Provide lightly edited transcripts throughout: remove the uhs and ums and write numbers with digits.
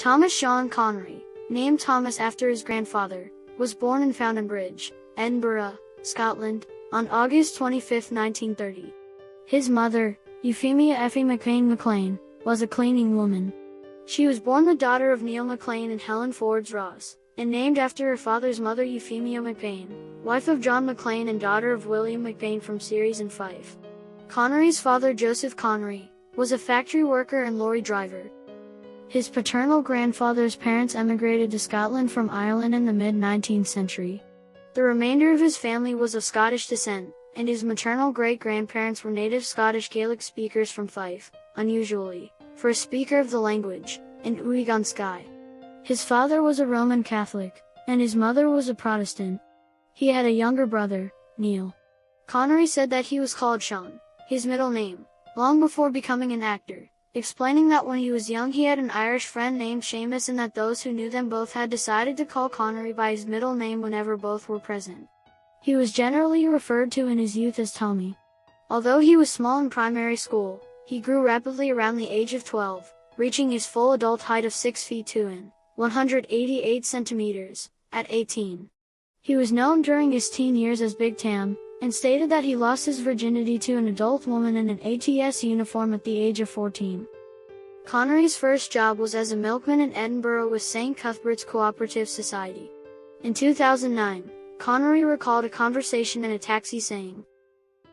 Thomas Sean Connery, named Thomas after his grandfather, was born in Fountainbridge, Edinburgh, Scotland, on August 25, 1930. His mother, Euphemia Effie McBain McLean, was a cleaning woman. She was born the daughter of Neil McLean and Helen Forbes Ross, and named after her father's mother Euphemia McBain, wife of John McLean and daughter of William McBain from Ceres in Fife. Connery's father, Joseph Connery, was a factory worker and lorry driver. His paternal grandfather's parents emigrated to Scotland from Ireland in the mid-19th century. The remainder of his family was of Scottish descent, and his maternal great-grandparents were native Scottish Gaelic speakers from Fife, unusually, for a speaker of the language, and Uig on Skye. His father was a Roman Catholic, and his mother was a Protestant. He had a younger brother, Neil. Connery said that he was called Sean, his middle name, long before becoming an actor, explaining that when he was young he had an Irish friend named Séamus and that those who knew them both had decided to call Connery by his middle name whenever both were present. He was generally referred to in his youth as Tommy. Although he was small in primary school, he grew rapidly around the age of 12, reaching his full adult height of 6 feet 2 in 188 centimeters, at 18. He was known during his teen years as Big Tam, and stated that he lost his virginity to an adult woman in an ATS uniform at the age of 14. Connery's first job was as a milkman in Edinburgh with St. Cuthbert's Cooperative Society. In 2009, Connery recalled a conversation in a taxi saying,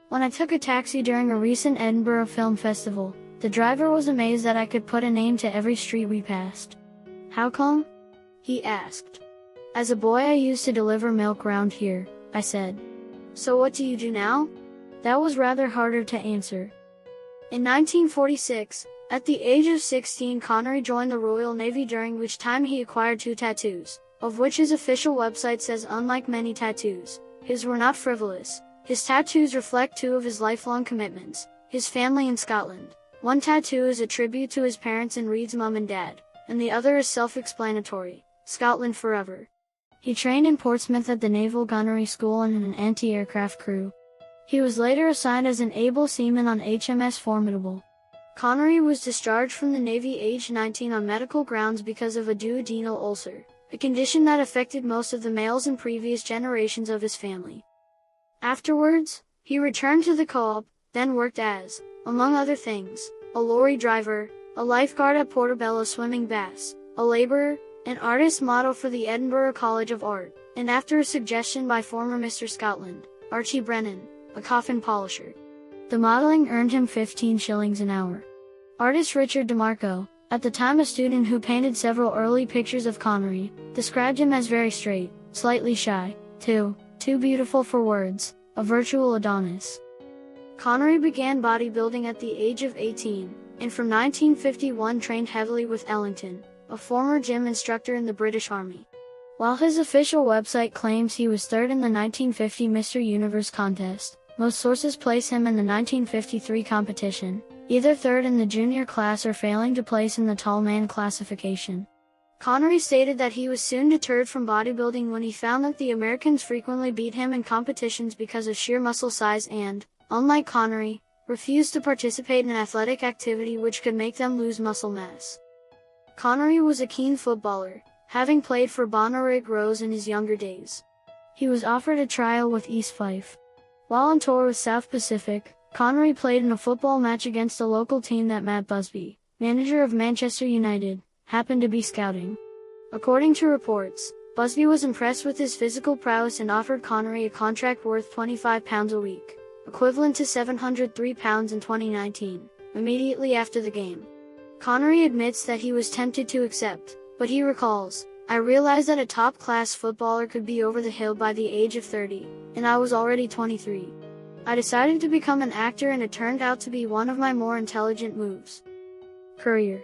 "When I took a taxi during a recent Edinburgh Film Festival, the driver was amazed that I could put a name to every street we passed." "How come?" he asked. "As a boy I used to deliver milk round here," I said. "So what do you do now?" That was rather harder to answer. In 1946, at the age of 16, Connery joined the Royal Navy, during which time he acquired 2 tattoos, of which his official website says unlike many tattoos, his were not frivolous. His tattoos reflect 2 of his lifelong commitments, his family in Scotland. One tattoo is a tribute to his parents and reads Mum and Dad, and the other is self-explanatory, Scotland Forever. He trained in Portsmouth at the Naval Gunnery School and in an anti-aircraft crew. He was later assigned as an able seaman on HMS Formidable. Connery was discharged from the Navy aged 19 on medical grounds because of a duodenal ulcer, a condition that affected most of the males in previous generations of his family. Afterwards, he returned to the co-op, then worked as, among other things, a lorry driver, a lifeguard at Portobello Swimming Baths, a laborer, an artist model for the Edinburgh College of Art, and after a suggestion by former Mr. Scotland, Archie Brennan, a coffin polisher. The modeling earned him 15 shillings an hour. Artist Richard DeMarco, at the time a student who painted several early pictures of Connery, described him as very straight, slightly shy, too beautiful for words, a virtual Adonis. Connery began bodybuilding at the age of 18, and from 1951 trained heavily with Ellington, a former gym instructor in the British Army. While his official website claims he was third in the 1950 Mr. Universe contest, most sources place him in the 1953 competition, either third in the junior class or failing to place in the tall man classification. Connery stated that he was soon deterred from bodybuilding when he found that the Americans frequently beat him in competitions because of sheer muscle size and, unlike Connery, refused to participate in athletic activity which could make them lose muscle mass. Connery was a keen footballer, having played for Bonnyrigg Rose in his younger days. He was offered a trial with East Fife. While on tour with South Pacific, Connery played in a football match against a local team that Matt Busby, manager of Manchester United, happened to be scouting. According to reports, Busby was impressed with his physical prowess and offered Connery a contract worth £25 a week, equivalent to £703 in 2019, immediately after the game. Connery admits that he was tempted to accept, but he recalls, "I realized that a top-class footballer could be over the hill by the age of 30, and I was already 23. I decided to become an actor and it turned out to be one of my more intelligent moves." Career.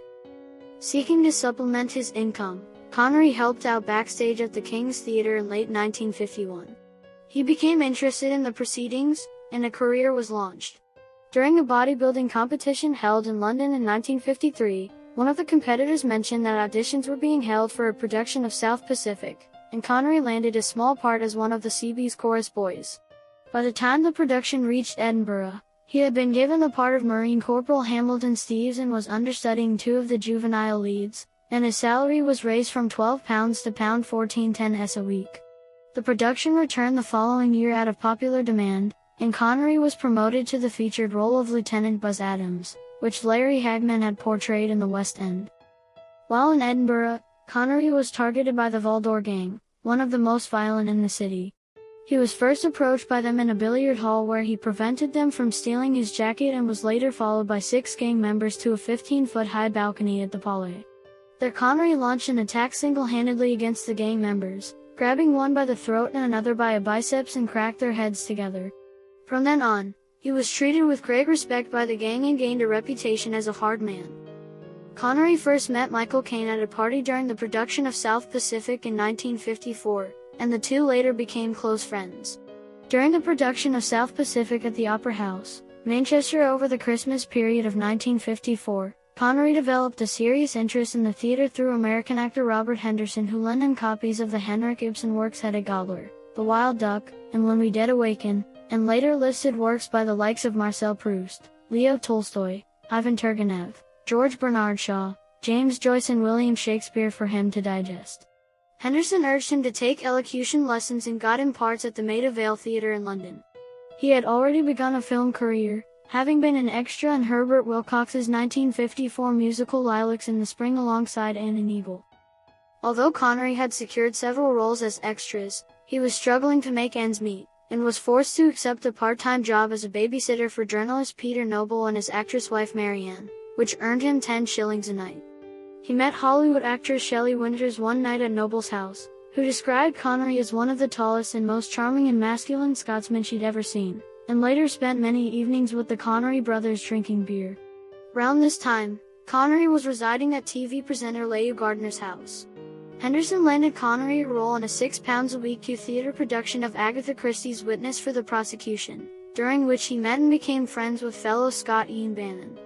Seeking to supplement his income, Connery helped out backstage at the King's Theatre in late 1951. He became interested in the proceedings, and a career was launched. During a bodybuilding competition held in London in 1953, one of the competitors mentioned that auditions were being held for a production of South Pacific, and Connery landed a small part as one of the CB's chorus boys. By the time the production reached Edinburgh, he had been given the part of Marine Corporal Hamilton Steves and was understudying 2 of the juvenile leads, and his salary was raised from £12 to £14.10 a week. The production returned the following year out of popular demand, and Connery was promoted to the featured role of Lieutenant Buzz Adams, which Larry Hagman had portrayed in the West End. While in Edinburgh, Connery was targeted by the Valdor gang, one of the most violent in the city. He was first approached by them in a billiard hall where he prevented them from stealing his jacket and was later followed by 6 gang members to a 15-foot-high balcony at the Palais. There Connery launched an attack single-handedly against the gang members, grabbing one by the throat and another by a biceps and cracked their heads together. From then on, he was treated with great respect by the gang and gained a reputation as a hard man. Connery first met Michael Caine at a party during the production of South Pacific in 1954, and the two later became close friends. During the production of South Pacific at the Opera House, Manchester over the Christmas period of 1954, Connery developed a serious interest in the theater through American actor Robert Henderson, who lent him copies of the Henrik Ibsen works Hedda Gabler, The Wild Duck, and When We Dead Awaken, and later listed works by the likes of Marcel Proust, Leo Tolstoy, Ivan Turgenev, George Bernard Shaw, James Joyce and William Shakespeare for him to digest. Henderson urged him to take elocution lessons and got him parts at the Maida Vale Theatre in London. He had already begun a film career, having been an extra in Herbert Wilcox's 1954 musical Lilacs in the Spring alongside Anne and Eagle. Although Connery had secured several roles as extras, he was struggling to make ends meet, and was forced to accept a part-time job as a babysitter for journalist Peter Noble and his actress wife Marianne, which earned him 10 shillings a night. He met Hollywood actress Shelley Winters one night at Noble's house, who described Connery as one of the tallest and most charming and masculine Scotsmen she'd ever seen, and later spent many evenings with the Connery brothers drinking beer. Around this time, Connery was residing at TV presenter Leigh Gardner's house. Henderson landed Connery a role in a £6 a week theatre production of Agatha Christie's Witness for the Prosecution, during which he met and became friends with fellow Scot Ian Bannon.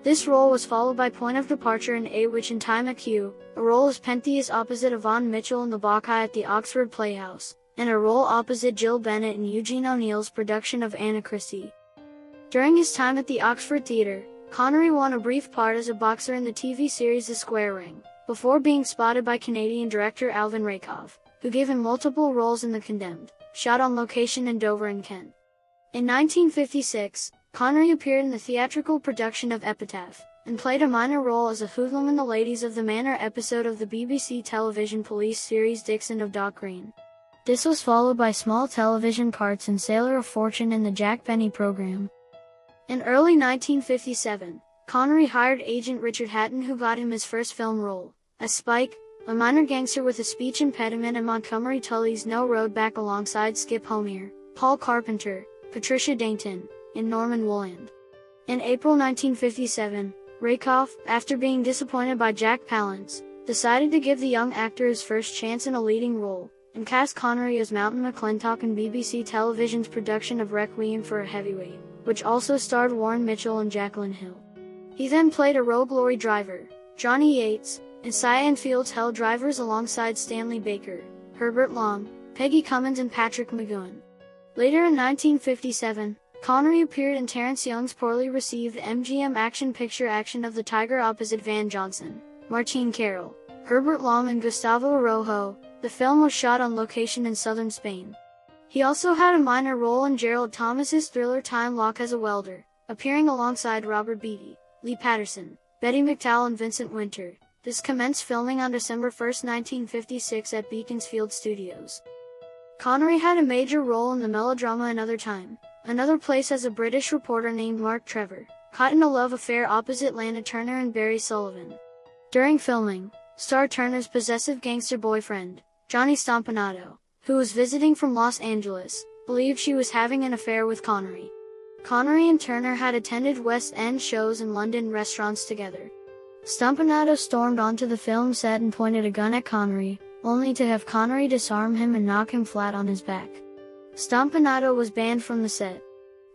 This role was followed by Point of Departure in A Witch in Time McHugh, a role as Pentheus opposite Yvonne Mitchell in the Bacchae at the Oxford Playhouse, and a role opposite Jill Bennett in Eugene O'Neill's production of Anna Christie. During his time at the Oxford Theatre, Connery won a brief part as a boxer in the TV series The Square Ring, before being spotted by Canadian director Alvin Rakoff, who gave him multiple roles in The Condemned, shot on location in Dover and Kent. In 1956, Connery appeared in the theatrical production of Epitaph, and played a minor role as a hoodlum in the Ladies of the Manor episode of the BBC television police series Dixon of Dock Green. This was followed by small television parts in Sailor of Fortune and the Jack Benny program. In early 1957, Connery hired agent Richard Hatton, who got him his first film role, as Spike, a minor gangster with a speech impediment in Montgomery Tully's No Road Back alongside Skip Homier, Paul Carpenter, Patricia Dainton, and Norman Wolland. In April 1957, Rakoff, after being disappointed by Jack Palance, decided to give the young actor his first chance in a leading role, and cast Connery as Mountain McClintock in BBC Television's production of Requiem for a Heavyweight, which also starred Warren Mitchell and Jacqueline Hill. He then played a rogue lorry driver, Johnny Yates, in Cy and Field's Hell Drivers alongside Stanley Baker, Herbert Long, Peggy Cummins and Patrick McGowan. Later in 1957, Connery appeared in Terence Young's poorly received MGM action picture Action of the Tiger opposite Van Johnson, Martine Carroll, Herbert Lom and Gustavo Rojo. The film was shot on location in southern Spain. He also had a minor role in Gerald Thomas's thriller Time Lock as a welder, appearing alongside Robert Beatty, Lee Patterson, Betty McDowell and Vincent Winter. This commenced filming on December 1, 1956 at Beaconsfield Studios. Connery had a major role in the melodrama Another Time, Another Place as a British reporter named Mark Trevor, caught in a love affair opposite Lana Turner and Barry Sullivan. During filming, starred Turner's possessive gangster boyfriend, Johnny Stompanato, who was visiting from Los Angeles, believed she was having an affair with Connery. Connery and Turner had attended West End shows and London restaurants together. Stompanato stormed onto the film set and pointed a gun at Connery, only to have Connery disarm him and knock him flat on his back. Stompanato was banned from the set.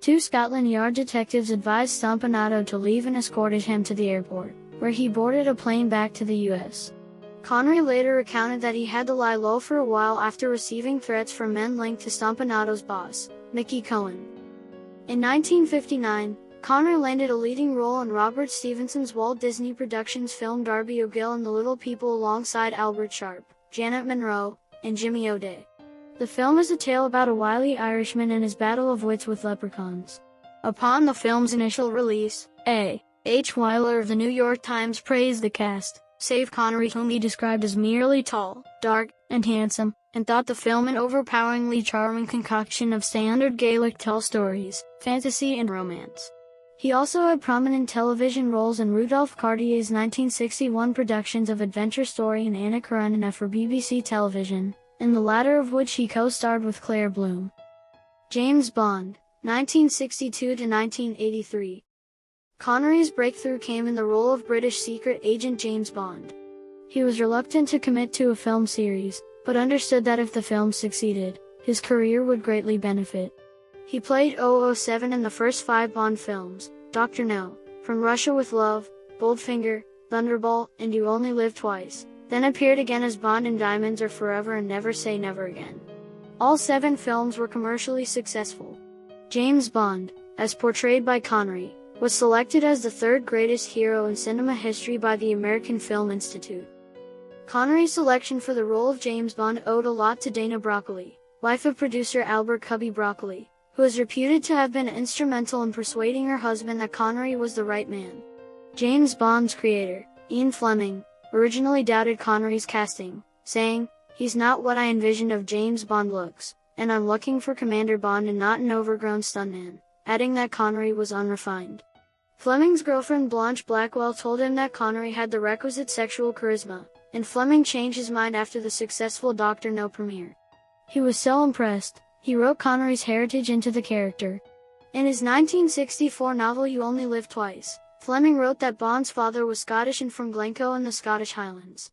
2 Scotland Yard detectives advised Stompanato to leave and escorted him to the airport, where he boarded a plane back to the U.S. Connery later recounted that he had to lie low for a while after receiving threats from men linked to Stompanato's boss, Mickey Cohen. In 1959, Connery landed a leading role in Robert Stevenson's Walt Disney Productions film Darby O'Gill and the Little People alongside Albert Sharp, Janet Monroe, and Jimmy O'Day. The film is a tale about a wily Irishman and his battle of wits with leprechauns. Upon the film's initial release, A. H. Weiler of the New York Times praised the cast, save Connery, whom he described as merely tall, dark, and handsome, and thought the film an overpoweringly charming concoction of standard Gaelic tale stories, fantasy and romance. He also had prominent television roles in Rudolph Cartier's 1961 productions of Adventure Story and Anna Karenina for BBC Television, in the latter of which he co-starred with Claire Bloom. James Bond, 1962–1983. Connery's breakthrough came in the role of British secret agent James Bond. He was reluctant to commit to a film series, but understood that if the film succeeded, his career would greatly benefit. He played 007 in the first 5 Bond films: Dr. No, From Russia with Love, Goldfinger, Thunderball, and You Only Live Twice, then appeared again as Bond in Diamonds Are Forever and Never Say Never Again. All 7 films were commercially successful. James Bond, as portrayed by Connery, was selected as the 3rd greatest hero in cinema history by the American Film Institute. Connery's selection for the role of James Bond owed a lot to Dana Broccoli, wife of producer Albert Cubby Broccoli, who is reputed to have been instrumental in persuading her husband that Connery was the right man. James Bond's creator, Ian Fleming, originally doubted Connery's casting, saying, "He's not what I envisioned of James Bond looks, and I'm looking for Commander Bond and not an overgrown stuntman," adding that Connery was unrefined. Fleming's girlfriend Blanche Blackwell told him that Connery had the requisite sexual charisma, and Fleming changed his mind after the successful Dr. No premiere. He was so impressed, he wrote Connery's heritage into the character. In his 1964 novel You Only Live Twice, Fleming wrote that Bond's father was Scottish and from Glencoe in the Scottish Highlands.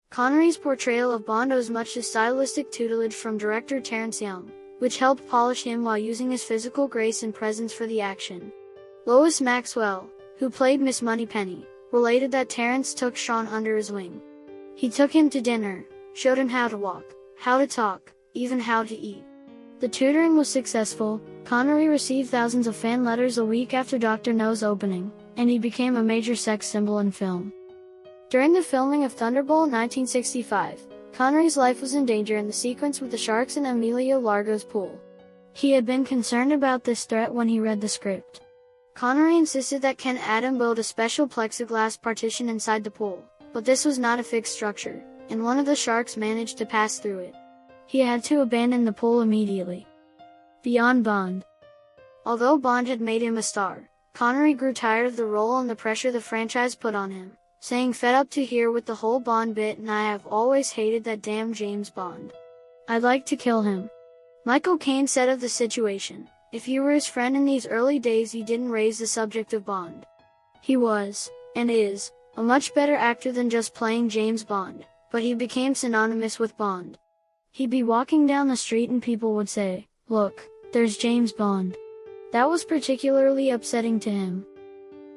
Connery's portrayal of Bond owes much to stylistic tutelage from director Terence Young, which helped polish him while using his physical grace and presence for the action. Lois Maxwell, who played Miss Moneypenny, related that Terence took Sean under his wing. He took him to dinner, showed him how to walk, how to talk, even how to eat. The tutoring was successful. Connery received thousands of fan letters a week after Dr. No's opening, and he became a major sex symbol in film. During the filming of Thunderball in 1965, Connery's life was in danger in the sequence with the sharks in Emilio Largo's pool. He had been concerned about this threat when he read the script. Connery insisted that Ken Adam build a special plexiglass partition inside the pool, but this was not a fixed structure, and one of the sharks managed to pass through it. He had to abandon the pool immediately. Beyond Bond. Although Bond had made him a star, Connery grew tired of the role and the pressure the franchise put on him, saying, "Fed up to here with the whole Bond bit, and I have always hated that damn James Bond. I'd like to kill him." Michael Caine said of the situation, "If you were his friend in these early days, you didn't raise the subject of Bond. He was, and is, a much better actor than just playing James Bond, but he became synonymous with Bond. He'd be walking down the street and people would say, 'Look, there's James Bond.' That was particularly upsetting to him."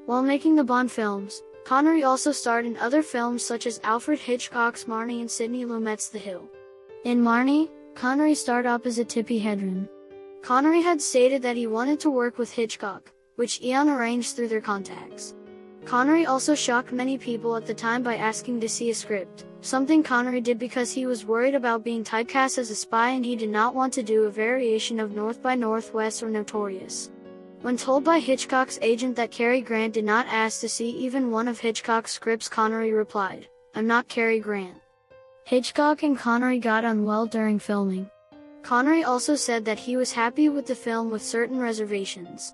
While making the Bond films, Connery also starred in other films such as Alfred Hitchcock's Marnie and Sidney Lumet's The Hill. In Marnie, Connery starred opposite Tippi Hedren. Connery had stated that he wanted to work with Hitchcock, which Eon arranged through their contacts. Connery also shocked many people at the time by asking to see a script, something Connery did because he was worried about being typecast as a spy and he did not want to do a variation of North by Northwest or Notorious. When told by Hitchcock's agent that Cary Grant did not ask to see even one of Hitchcock's scripts, Connery replied, "I'm not Cary Grant." Hitchcock and Connery got on well during filming. Connery also said that he was happy with the film with certain reservations.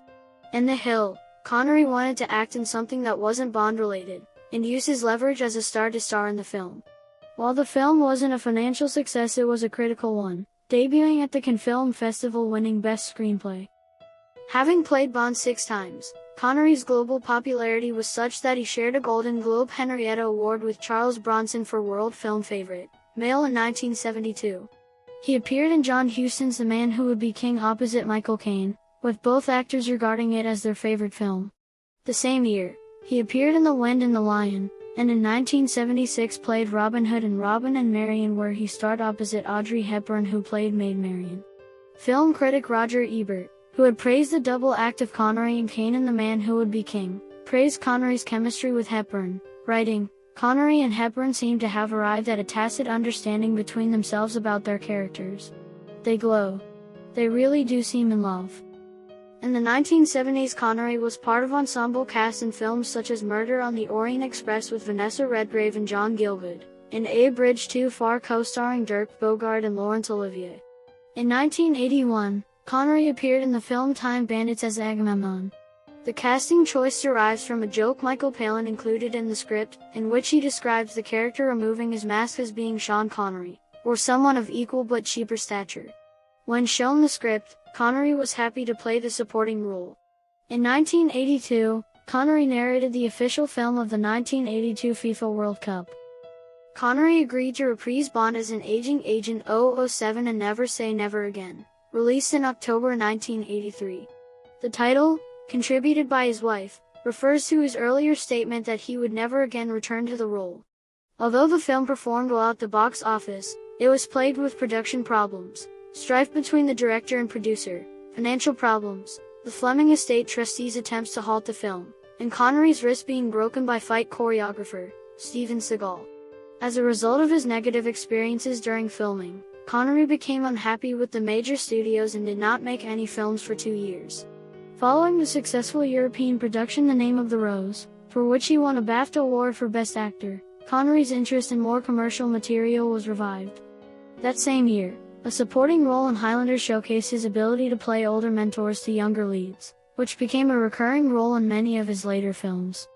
In The Hill, Connery wanted to act in something that wasn't Bond-related, and use his leverage as a star to star in the film. While the film wasn't a financial success, it was a critical one, debuting at the Cannes Film Festival winning Best Screenplay. Having played Bond 6 times, Connery's global popularity was such that he shared a Golden Globe Henrietta Award with Charles Bronson for World Film Favorite, Male in 1972. He appeared in John Huston's The Man Who Would Be King opposite Michael Caine, with both actors regarding it as their favorite film. The same year, he appeared in The Wind and the Lion, and in 1976 played Robin Hood in Robin and Marian, where he starred opposite Audrey Hepburn, who played Maid Marian. Film critic Roger Ebert, who had praised the double act of Connery and Kanan, the man who would be king, praised Connery's chemistry with Hepburn, writing, "Connery and Hepburn seem to have arrived at a tacit understanding between themselves about their characters. They glow. They really do seem in love." In the 1970s, Connery was part of ensemble casts in films such as Murder on the Orient Express with Vanessa Redgrave and John Gielgud, and A Bridge Too Far co-starring Dirk Bogarde and Laurence Olivier. In 1981, Connery appeared in the film Time Bandits as Agamemnon. The casting choice derives from a joke Michael Palin included in the script, in which he describes the character removing his mask as being Sean Connery, or someone of equal but cheaper stature. When shown the script, Connery was happy to play the supporting role. In 1982, Connery narrated the official film of the 1982 FIFA World Cup. Connery agreed to reprise Bond as an aging Agent 007 and Never Say Never Again, released in October 1983. The title, contributed by his wife, refers to his earlier statement that he would never again return to the role. Although the film performed well at the box office, it was plagued with production problems, strife between the director and producer, financial problems, the Fleming estate trustees' attempts to halt the film, and Connery's wrist being broken by fight choreographer, Steven Seagal. As a result of his negative experiences during filming, Connery became unhappy with the major studios and did not make any films for 2 years. Following the successful European production The Name of the Rose, for which he won a BAFTA award for Best Actor, Connery's interest in more commercial material was revived. That same year, a supporting role in Highlander showcased his ability to play older mentors to younger leads, which became a recurring role in many of his later films.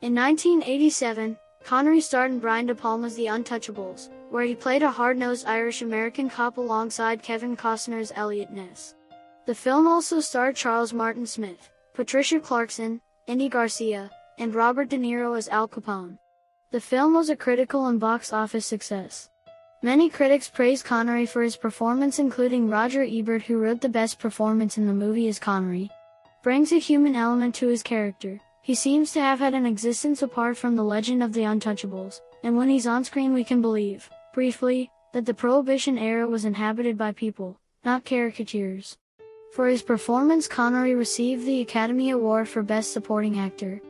In 1987, Connery starred in Brian De Palma's The Untouchables, where he played a hard-nosed Irish-American cop alongside Kevin Costner's Elliot Ness. The film also starred Charles Martin Smith, Patricia Clarkson, Andy Garcia, and Robert De Niro as Al Capone. The film was a critical and box office success. Many critics praised Connery for his performance, including Roger Ebert, who wrote the best performance in the movie as Connery brings a human element to his character. He seems to have had an existence apart from the legend of the Untouchables, and when he's on screen we can believe, briefly, that the Prohibition era was inhabited by people, not caricatures. For his performance, Connery received the Academy Award for Best Supporting Actor.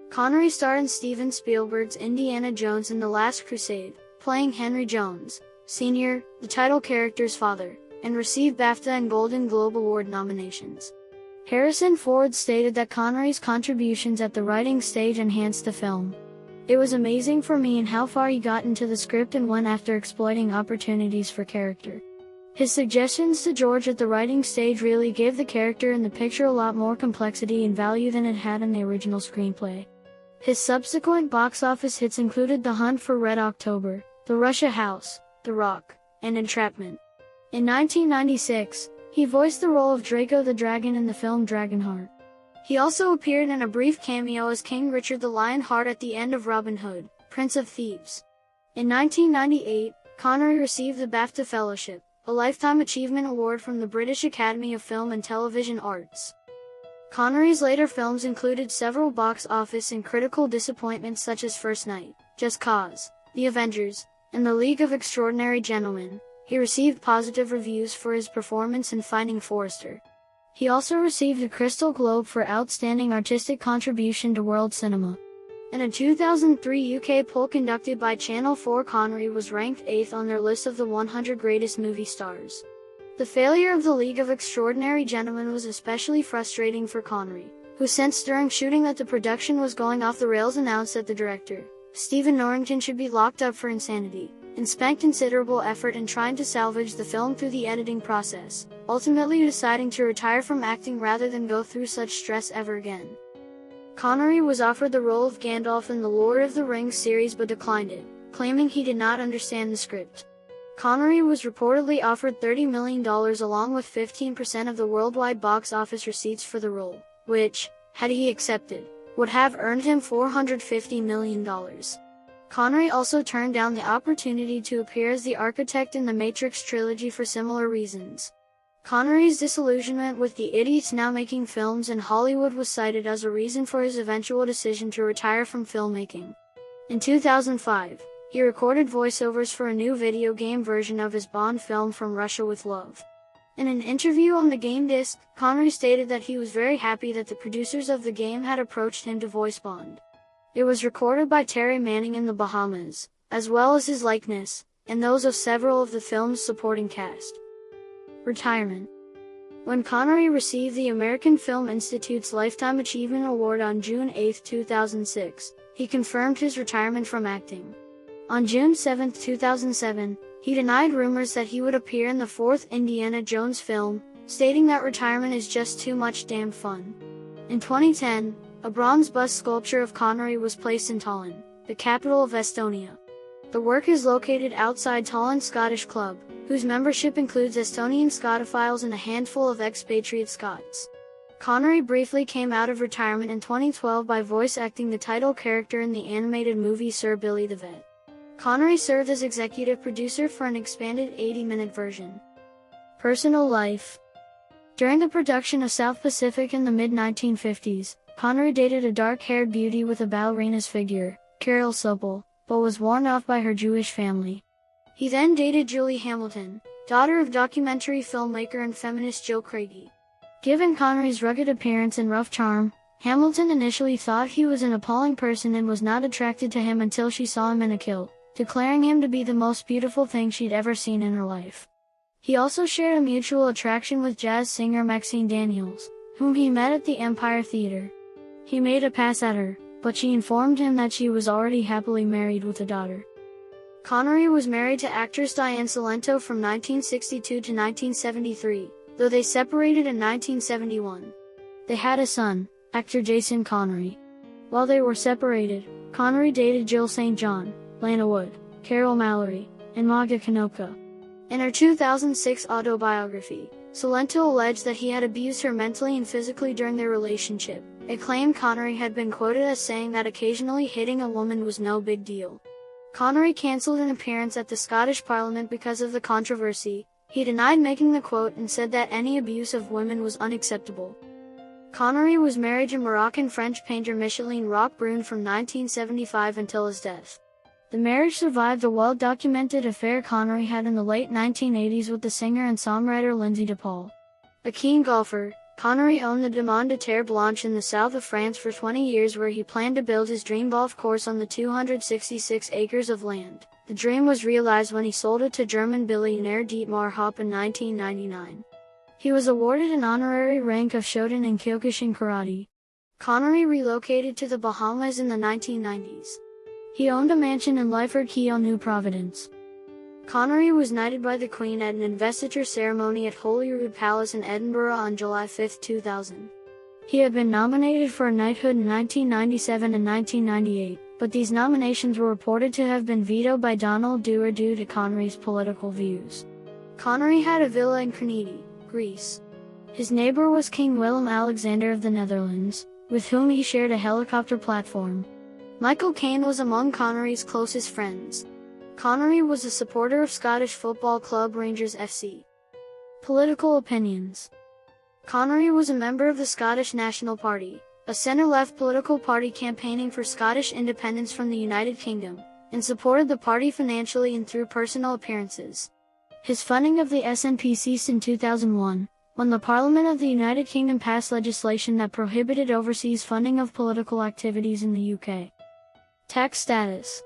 Connery starred in Steven Spielberg's Indiana Jones and the Last Crusade, playing Henry Jones, Sr., the title character's father, and received BAFTA and Golden Globe Award nominations. Harrison Ford stated that Connery's contributions at the writing stage enhanced the film. "It was amazing for me in how far he got into the script and went after exploiting opportunities for character. His suggestions to George at the writing stage really gave the character in the picture a lot more complexity and value than it had in the original screenplay." His subsequent box office hits included The Hunt for Red October, The Russia House, The Rock, and Entrapment. In 1996, he voiced the role of Draco the Dragon in the film Dragonheart. He also appeared in a brief cameo as King Richard the Lionheart at the end of Robin Hood, Prince of Thieves. In 1998, Connery received the BAFTA Fellowship, a Lifetime Achievement Award from the British Academy of Film and Television Arts. Connery's later films included several box office and critical disappointments such as First Night, Just Cause, The Avengers, and The League of Extraordinary Gentlemen. He received positive reviews for his performance in Finding Forrester. He also received a Crystal Globe for Outstanding Artistic Contribution to World Cinema. In a 2003 UK poll conducted by Channel 4, Connery was ranked 8th on their list of the 100 greatest movie stars. The failure of The League of Extraordinary Gentlemen was especially frustrating for Connery, who sensed during shooting that the production was going off the rails announced that the director, Stephen Norrington, should be locked up for insanity, and spent considerable effort in trying to salvage the film through the editing process, ultimately deciding to retire from acting rather than go through such stress ever again. Connery was offered the role of Gandalf in the Lord of the Rings series but declined it, claiming he did not understand the script. Connery was reportedly offered $30 million along with 15% of the worldwide box office receipts for the role, which, had he accepted, would have earned him $450 million. Connery also turned down the opportunity to appear as the architect in the Matrix trilogy for similar reasons. Connery's disillusionment with the idiots now making films in Hollywood was cited as a reason for his eventual decision to retire from filmmaking. In 2005, he recorded voiceovers for a new video game version of his Bond film From Russia with Love. In an interview on the game disc, Connery stated that he was very happy that the producers of the game had approached him to voice Bond. It was recorded by Terry Manning in the Bahamas, as well as his likeness, and those of several of the film's supporting cast. Retirement. When Connery received the American Film Institute's Lifetime Achievement Award on June 8, 2006, he confirmed his retirement from acting. On June 7, 2007, he denied rumors that he would appear in the fourth Indiana Jones film, stating that retirement is just too much damn fun. In 2010, a bronze bust sculpture of Connery was placed in Tallinn, the capital of Estonia. The work is located outside Tallinn's Scottish Club, whose membership includes Estonian Scotophiles and a handful of expatriate Scots. Connery briefly came out of retirement in 2012 by voice acting the title character in the animated movie Sir Billy the Vet. Connery served as executive producer for an expanded 80-minute version. Personal life. During the production of South Pacific in the mid-1950s, Connery dated a dark-haired beauty with a ballerina's figure, Carol Sobel, but was warned off by her Jewish family. He then dated Julie Hamilton, daughter of documentary filmmaker and feminist Jill Craigie. Given Connery's rugged appearance and rough charm, Hamilton initially thought he was an appalling person and was not attracted to him until she saw him in a kilt, declaring him to be the most beautiful thing she'd ever seen in her life. He also shared a mutual attraction with jazz singer Maxine Daniels, whom he met at the Empire Theater. He made a pass at her, but she informed him that she was already happily married with a daughter. Connery was married to actress Diane Salento from 1962 to 1973, though they separated in 1971. They had a son, actor Jason Connery. While they were separated, Connery dated Jill St. John, Lana Wood, Carol Mallory, and Magda Kanoka. In her 2006 autobiography, Salento alleged that he had abused her mentally and physically during their relationship, a claim Connery had been quoted as saying that occasionally hitting a woman was no big deal. Connery cancelled an appearance at the Scottish Parliament because of the controversy. He denied making the quote and said that any abuse of women was unacceptable. Connery was married to Moroccan-French painter Micheline Roquebrune from 1975 until his death. The marriage survived the well-documented affair Connery had in the late 1980s with the singer and songwriter Lindsay DePaul. A keen golfer, Connery owned the Domaine de Terre Blanche in the south of France for 20 years, where he planned to build his dream golf course on the 266 acres of land. The dream was realized when he sold it to German billionaire Dietmar Hopp in 1999. He was awarded an honorary rank of Shodan in Kyokushin Karate. Connery relocated to the Bahamas in the 1990s. He owned a mansion in Lyford Key on New Providence. Connery was knighted by the Queen at an investiture ceremony at Holyrood Palace in Edinburgh on July 5, 2000. He had been nominated for a knighthood in 1997 and 1998, but these nominations were reported to have been vetoed by Donald Dewar due to Connery's political views. Connery had a villa in Kranidi, Greece. His neighbor was King Willem-Alexander of the Netherlands, with whom he shared a helicopter platform. Michael Caine was among Connery's closest friends. Connery was a supporter of Scottish football club Rangers FC. Political opinions. Connery was a member of the Scottish National Party, a centre-left political party campaigning for Scottish independence from the United Kingdom, and supported the party financially and through personal appearances. His funding of the SNP ceased in 2001, when the Parliament of the United Kingdom passed legislation that prohibited overseas funding of political activities in the UK. Tax status.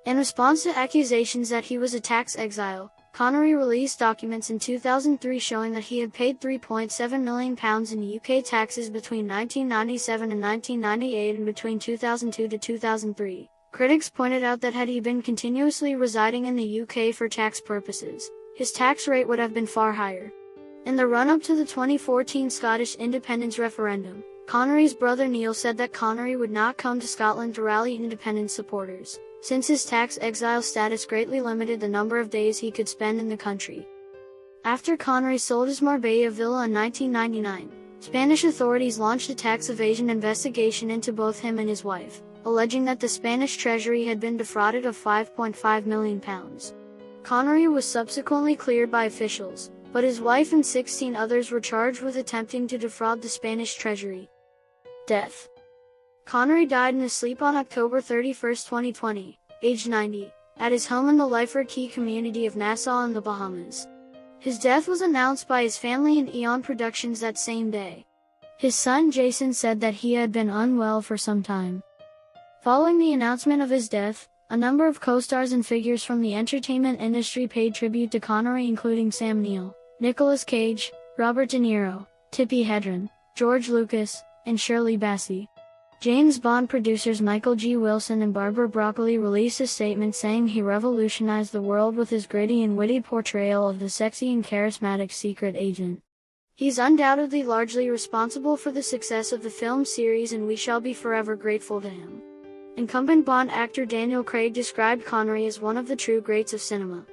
In response to accusations that he was a tax exile, Connery released documents in 2003 showing that he had paid £3.7 million in UK taxes between 1997 and 1998 and between 2002 to 2003. Critics pointed out that had he been continuously residing in the UK for tax purposes, his tax rate would have been far higher. In the run-up to the 2014 Scottish independence referendum, Connery's brother Neil said that Connery would not come to Scotland to rally independence supporters, since his tax exile status greatly limited the number of days he could spend in the country. After Connery sold his Marbella villa in 1999, Spanish authorities launched a tax evasion investigation into both him and his wife, alleging that the Spanish treasury had been defrauded of £5.5 million. Connery was subsequently cleared by officials, but his wife and 16 others were charged with attempting to defraud the Spanish treasury. Death. Connery died in his sleep on October 31, 2020, aged 90, at his home in the Lyford Key community of Nassau in the Bahamas. His death was announced by his family and Eon Productions that same day. His son Jason said that he had been unwell for some time. Following the announcement of his death, a number of co-stars and figures from the entertainment industry paid tribute to Connery, including Sam Neill, Nicolas Cage, Robert De Niro, Tippi Hedren, George Lucas, and Shirley Bassey. James Bond producers Michael G. Wilson and Barbara Broccoli released a statement saying he revolutionized the world with his gritty and witty portrayal of the sexy and charismatic secret agent. He's undoubtedly largely responsible for the success of the film series, and we shall be forever grateful to him. Incumbent Bond actor Daniel Craig described Connery as one of the true greats of cinema.